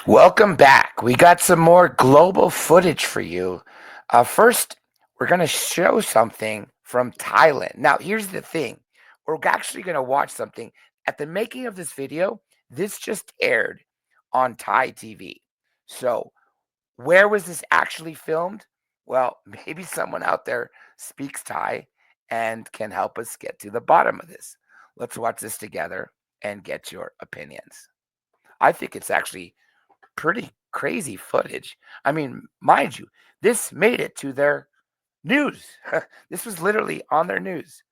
Welcome back. We got some more global footage for you. First, we're going to show something from Thailand. Now, here's the thing. We're actually going to watch something. At the making of this video, this just aired on Thai TV. So, where was this actually filmed? Well, maybe someone out there speaks Thai and can help us get to the bottom of this. Let's watch this together and get your opinions. I think it's actually pretty crazy footage. I mean, mind you, this made it to their news. This was literally on their news.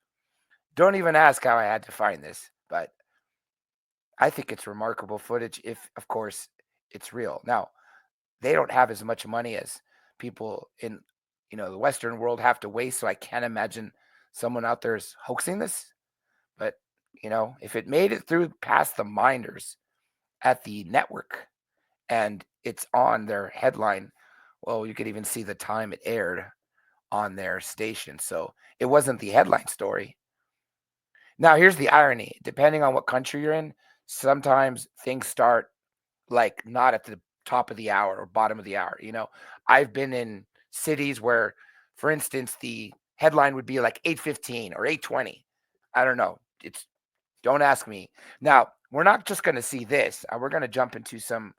Don't even ask how I had to find this, but I think it's remarkable footage if, of course, it's real. Now, they don't have as much money as people in, the Western world have to waste, so I can't imagine someone out there is hoaxing this. But, if it made it through past the minders at the network, and it's on their headline. Well, you could even see the time it aired on their station. So it wasn't the headline story. Now, here's the irony. Depending on what country you're in, sometimes things start like not at the top of the hour or bottom of the hour. I've been in cities where, for instance, the headline would be like 8:15 or 8:20. I don't know. Don't ask me. Now, we're not just going to see this. We're going to jump into some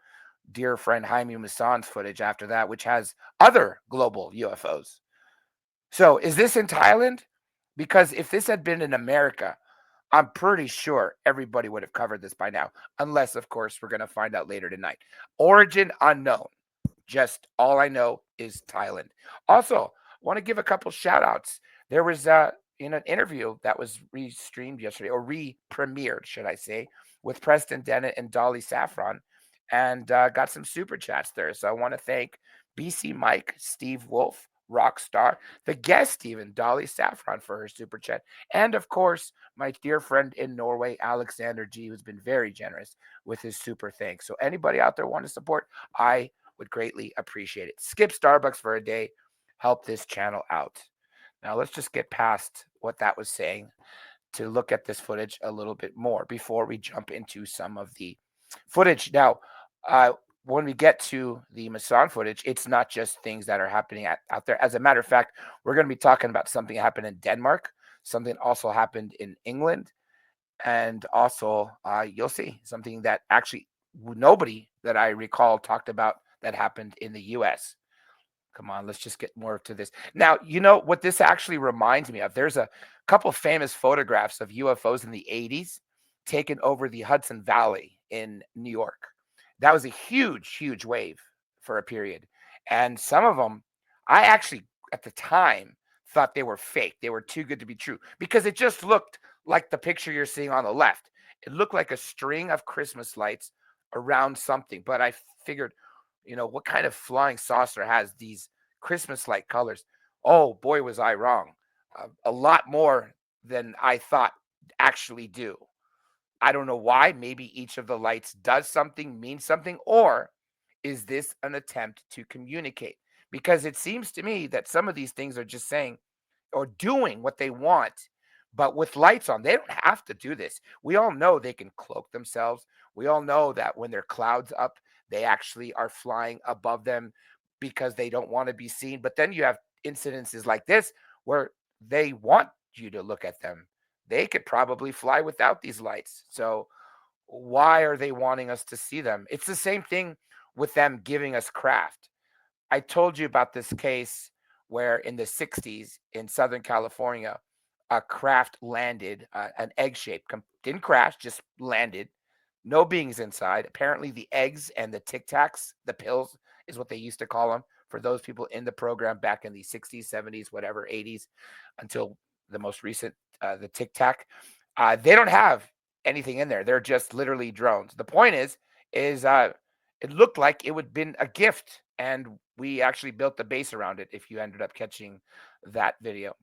dear friend Jaime Maussan's footage after that, which has other global UFOs. So, is this in Thailand? Because if this had been in America, I'm pretty sure everybody would have covered this by now, unless, of course, we're going to find out later tonight. Origin unknown. Just all I know is Thailand. Also, I want to give a couple shout outs. There was in an interview that was re-streamed yesterday, or re-premiered, should I say, with Preston Dennett and Dolly Saffron, and got some super chats there. So I want to thank BC Mike, Steve Wolf, Rockstar, the guest even, Dolly Saffron, for her super chat, and of course, my dear friend in Norway, Alexander G, who's been very generous with his super thanks. So anybody out there want to support, I would greatly appreciate it. Skip Starbucks for a day. Help this channel out. Now, let's just get past what that was saying to look at this footage a little bit more before we jump into some of the footage. Now, when we get to the Masan footage, it's not just things that are happening out there. As a matter of fact, we're going to be talking about something that happened in Denmark, something also happened in England, and also you'll see something that actually nobody that I recall talked about that happened in the US. Come on, let's just get more to this. Now, you know what this actually reminds me of? There's a couple famous photographs of UFOs in the 80s taken over the Hudson Valley in New York. That was a huge, huge wave for a period. And some of them, I actually, at the time, thought they were fake. They were too good to be true because it just looked like the picture you're seeing on the left. It looked like a string of Christmas lights around something. But I figured, what kind of flying saucer has these Christmas light colors? Oh boy, was I wrong. A lot more than I thought actually do. I don't know why. Maybe each of the lights does something, means something, or is this an attempt to communicate? Because it seems to me that some of these things are just saying or doing what they want, but with lights on. They don't have to do this. We all know they can cloak themselves. We all know that when their clouds up, they actually are flying above them because they don't want to be seen. But then you have incidences like this where they want you to look at them. They could probably fly without these lights. So why are they wanting us to see them? It's the same thing with them giving us craft. I told you about this case where in the 60s in Southern California, a craft landed, an egg shape, didn't crash, just landed. No beings inside. Apparently, the eggs and the Tic Tacs, the pills, is what they used to call them for those people in the program back in the 60s, 70s, whatever, 80s, until the most recent, the Tic Tac. They don't have anything in there. They're just literally drones. The point is it looked like it would have been a gift, and we actually built the base around it. If you ended up catching that video,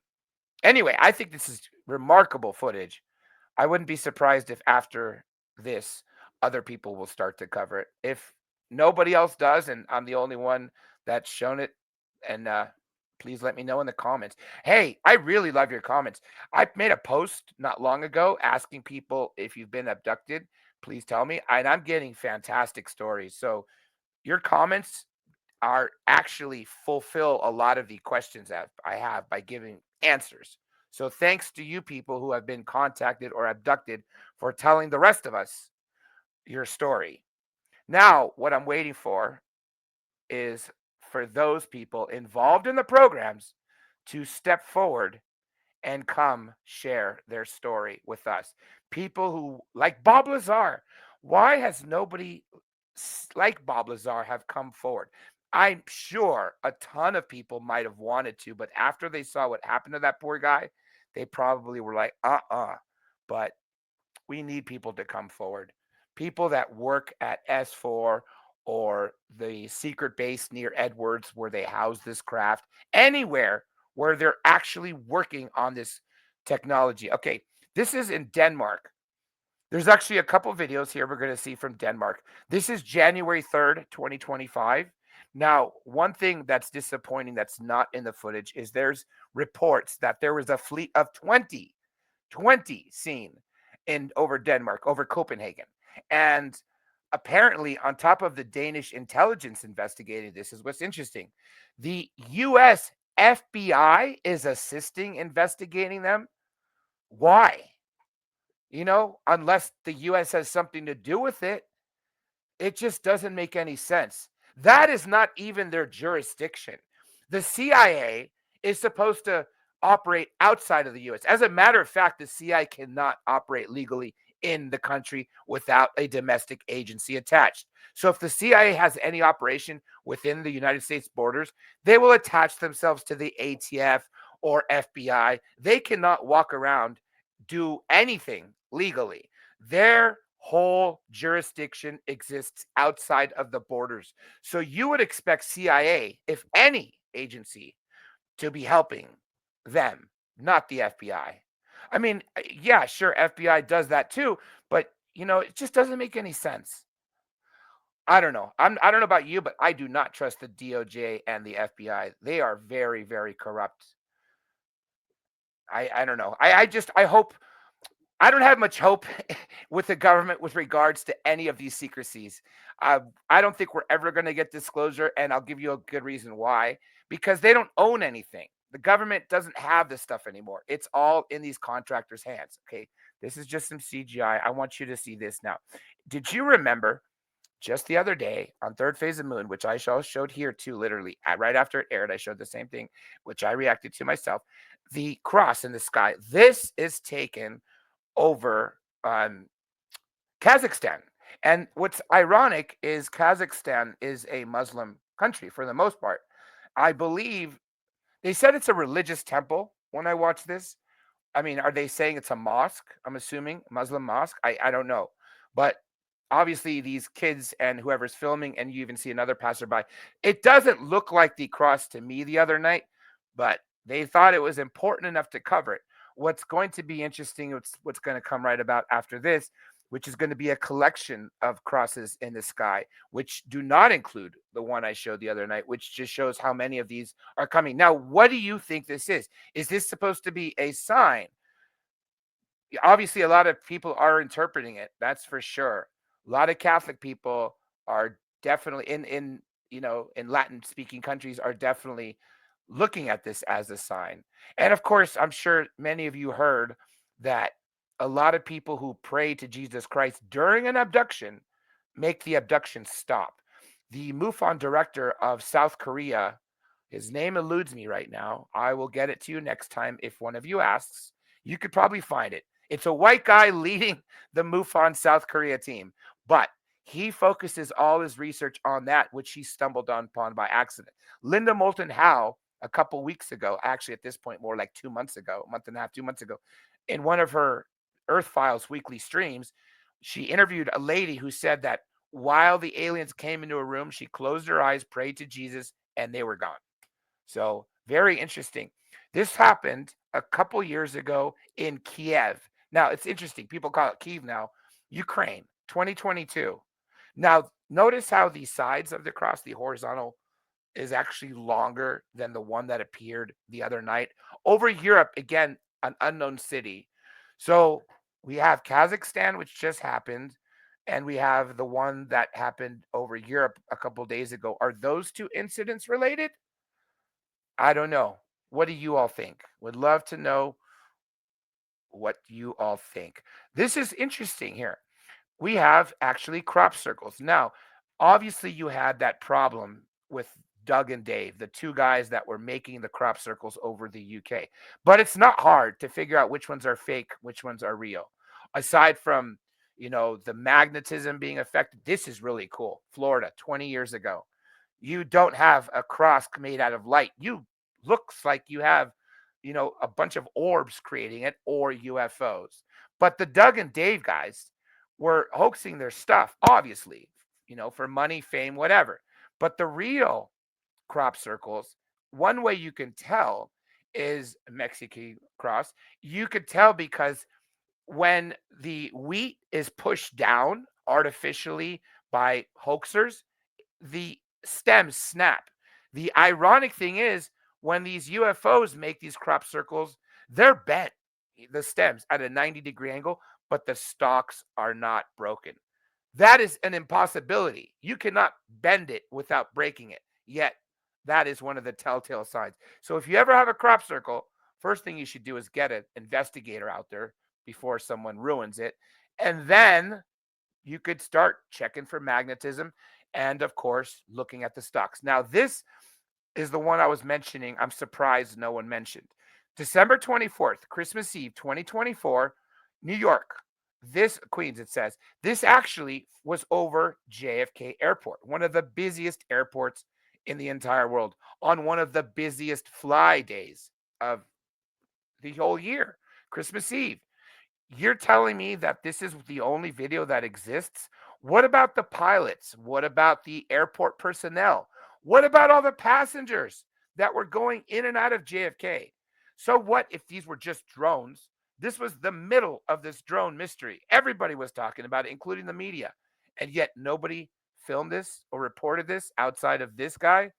anyway, I think this is remarkable footage. I wouldn't be surprised if after this, other people will start to cover it. If nobody else does, and I'm the only one that's shown it, and please let me know in the comments. Hey, I really love your comments. I made a post not long ago asking people if you've been abducted, please tell me. And I'm getting fantastic stories. So your comments are actually fulfill a lot of the questions that I have by giving answers. So thanks to you people who have been contacted or abducted for telling the rest of us your story. Now, what I'm waiting for is for those people involved in the programs to step forward and come share their story with us. People who, like Bob Lazar, why has nobody like Bob Lazar have come forward? I'm sure a ton of people might have wanted to, but after they saw what happened to that poor guy, they probably were like, But we need people to come forward. People that work at S4 or the secret base near Edwards where they house this craft, anywhere where they're actually working on this technology. Okay, this is in Denmark. There's actually a couple videos here we're going to see from Denmark. This is January 3rd, 2025. Now, one thing that's disappointing that's not in the footage is there's reports that there was a fleet of 20 seen in over Denmark, over Copenhagen. And apparently, on top of the Danish intelligence investigating this, is what's interesting. The US FBI is assisting investigating them. Why? Unless the US has something to do with it. It just doesn't make any sense. That is not even their jurisdiction. The CIA is supposed to operate outside of the US. As a matter of fact, the CIA cannot operate legally in the country without a domestic agency attached. So if the CIA has any operation within the United States borders, they will attach themselves to the ATF or FBI. They cannot walk around, do anything legally. Their whole jurisdiction exists outside of the borders. So you would expect CIA, if any agency, to be helping them, not the FBI. I mean, yeah, sure, FBI does that too, but it just doesn't make any sense. I don't know. I don't know about you, but I do not trust the DOJ and the FBI. They are very, very corrupt. I don't know. I hope I don't have much hope with the government with regards to any of these secrecies. I don't think we're ever going to get disclosure, and I'll give you a good reason why. Because they don't own anything. The government doesn't have this stuff anymore. It's all in these contractors' hands. Okay, this is just some CGI. I want you to see this now. Did you remember just the other day on Third Phase of Moon, which I showed here too, literally right after it aired, I showed the same thing, which I reacted to myself. The cross in the sky. This is taken over Kazakhstan. And what's ironic is Kazakhstan is a Muslim country for the most part. I believe they said it's a religious temple when I watched this. I mean, are they saying it's a mosque? I'm assuming Muslim mosque. I don't know. But obviously, these kids and whoever's filming, and you even see another passerby, it doesn't look like the cross to me the other night, but they thought it was important enough to cover it. What's going to be interesting, what's going to come right about after this, which is going to be a collection of crosses in the sky, which do not include the one I showed the other night, which just shows how many of these are coming. Now, what do you think this is? Is this supposed to be a sign? Obviously a lot of people are interpreting it, that's for sure. A lot of Catholic people are definitely in Latin speaking countries are definitely looking at this as a sign. And of course, I'm sure many of you heard that a lot of people who pray to Jesus Christ during an abduction make the abduction stop. The MUFON director of South Korea, his name eludes me right now. I will get it to you next time if one of you asks. You could probably find it. It's a white guy leading the MUFON South Korea team, but he focuses all his research on that, which he stumbled upon by accident. Linda Moulton Howe, a couple weeks ago, actually at this point, more like 2 months ago, a month and a half, 2 months ago, in one of her Earth Files weekly streams, she interviewed a lady who said that while the aliens came into a room, she closed her eyes, prayed to Jesus, and they were gone. So very interesting. This happened a couple years ago in Kiev. Now it's interesting. People call it Kiev now. Ukraine, 2022. Now notice how the sides of the cross, the horizontal, is actually longer than the one that appeared the other night. Over Europe, again, an unknown city. So we have Kazakhstan, which just happened. and we have the one that happened over Europe a couple days ago. Are those two incidents related? I don't know. What do you all think? Would love to know what you all think. This is interesting here. We have actually crop circles. Now, obviously, you had that problem with Doug and Dave, the two guys that were making the crop circles over the UK. But it's not hard to figure out which ones are fake, which ones are real. Aside from, the magnetism being affected, this is really cool. Florida, 20 years ago. You don't have a cross made out of light. You looks like you have, a bunch of orbs creating it or UFOs. But the Doug and Dave guys were hoaxing their stuff, obviously, for money, fame, whatever. But the real crop circles, one way you can tell is Mexican cross. You could tell because when the wheat is pushed down artificially by hoaxers, the stems snap. The ironic thing is, when these UFOs make these crop circles, they're bent, the stems at a 90-degree angle, but the stalks are not broken. That is an impossibility. You cannot bend it without breaking it. Yet, that is one of the telltale signs. So, if you ever have a crop circle, first thing you should do is get an investigator out there before someone ruins it. And then you could start checking for magnetism and, of course, looking at the stocks. Now, this is the one I was mentioning. I'm surprised no one mentioned. December 24th, Christmas Eve, 2024, New York. This, Queens, it says, this actually was over JFK Airport, one of the busiest airports in the entire world, on one of the busiest fly days of the whole year, Christmas Eve. You're telling me that this is the only video that exists? What about the pilots? What about the airport personnel? What about all the passengers that were going in and out of JFK? So, what if these were just drones? This was the middle of this drone mystery. Everybody was talking about it, including the media. And yet, nobody filmed this or reported this outside of this guy.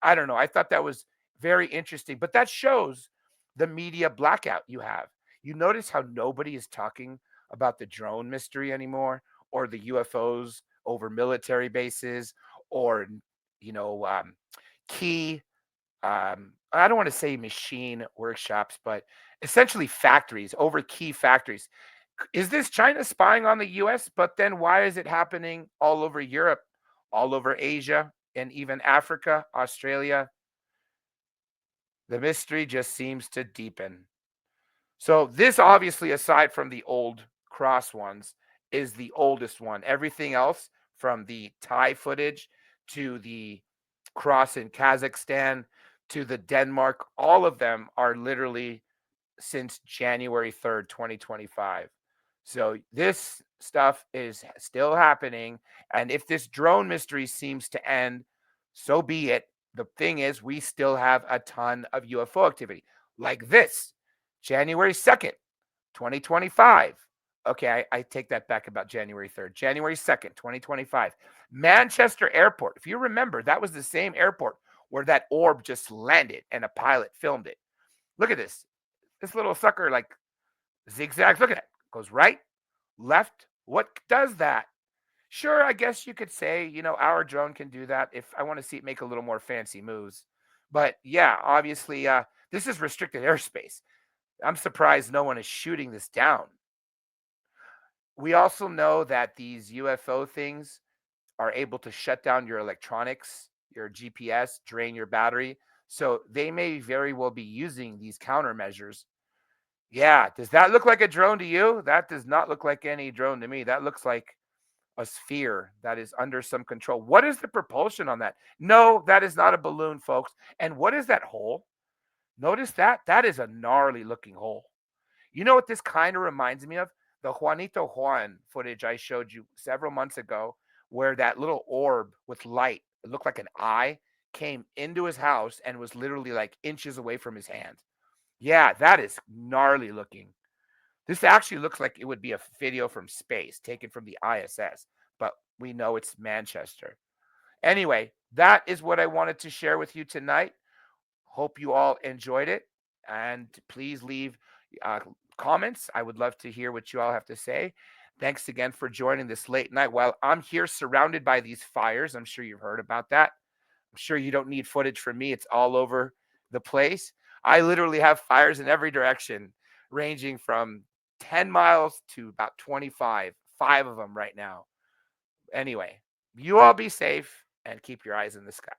I don't know. I thought that was very interesting, but that shows the media blackout you have. You notice how nobody is talking about the drone mystery anymore, or the UFOs over military bases, or you know, um, key. I don't want to say machine workshops, but essentially factories over key factories. Is this China spying on the U.S.? But then why is it happening all over Europe, all over Asia, and even Africa, Australia? The mystery just seems to deepen. So this obviously, aside from the old cross ones, is the oldest one. Everything else, from the Thai footage to the cross in Kazakhstan to the Denmark, all of them are literally since January 3rd, 2025. So this stuff is still happening. And if this drone mystery seems to end, so be it. The thing is, we still have a ton of UFO activity like this January 2nd, 2025. Okay, I take that back about January 3rd. January 2nd, 2025. Manchester Airport. If you remember, that was the same airport where that orb just landed and a pilot filmed it. Look at this. This little sucker like zigzags. Look at it. Goes right, left. What does that? Sure, I guess you could say, our drone can do that if I want to see it make a little more fancy moves. But yeah, obviously, this is restricted airspace. I'm surprised no one is shooting this down. We also know that these UFO things are able to shut down your electronics, your GPS, drain your battery. So they may very well be using these countermeasures. Yeah, does that look like a drone to you? That does not look like any drone to me. That looks like a sphere that is under some control. What is the propulsion on that? No, that is not a balloon, folks. And what is that hole? Notice that? That is a gnarly looking hole. You know what this kind of reminds me of? The Juanito Juan footage I showed you several months ago, where that little orb with light, it looked like an eye, came into his house and was literally like inches away from his hand. Yeah, that is gnarly looking. This actually looks like it would be a video from space taken from the ISS, but we know it's Manchester. Anyway, that is what I wanted to share with you tonight. Hope you all enjoyed it. And please leave uh, comments. I would love to hear what you all have to say. Thanks again for joining this late night while I'm here surrounded by these fires. I'm sure you've heard about that. I'm sure you don't need footage from me. It's all over the place. I literally have fires in every direction, ranging from 10 miles to about 25, five of them right now. Anyway, you all be safe and keep your eyes in the sky.